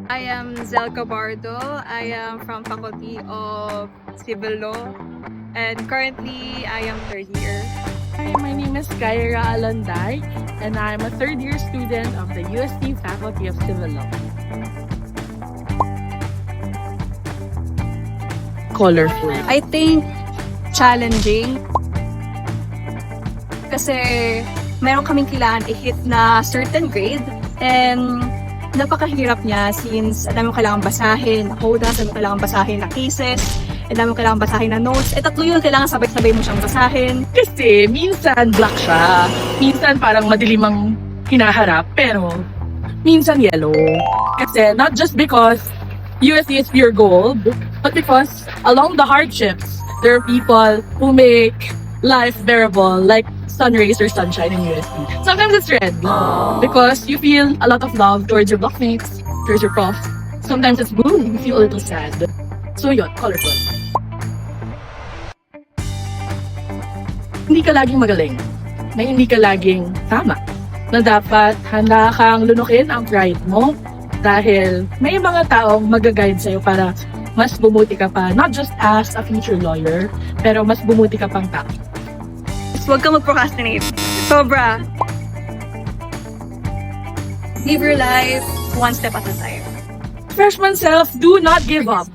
I am Zelka Bardo. I am from Faculty of Civil Law and currently I am third year. Hi, my name is Kyra Alonday and I'm a third year student of the UST Faculty of Civil Law. Colorful. I think challenging kasi meron kaming kailangan i-hit na certain grade and napakahirap niya since ang dami mo kailangan basahin na codas, ang dami mo kailangan basahin na cases, ang dami mo kailangan basahin na notes. Tatlo yun, kailangan sabay-sabay mo siyang basahin. Kasi minsan black siya, minsan parang madilim ang hinaharap, pero minsan yellow. Kasi not just because UST is pure gold, but because along the hardships, there are people who make life bearable, like sun rays or sunshine in UST. Sometimes it's red because you feel a lot of love towards your blockmates, towards your prof. Sometimes it's blue, you feel a little sad. So yun, colorful. Hindi ka laging magaling, na hindi ka laging tama, na dapat handa kang lunukin ang pride mo dahil may mga taong mag-guide sa'yo para mas bumuti ka pa, not just as a future lawyer, pero mas bumuti ka pang tao. Huwag kang mag-procrastinate. Sobra. Live your life one step at a time. Freshman self, do not give up.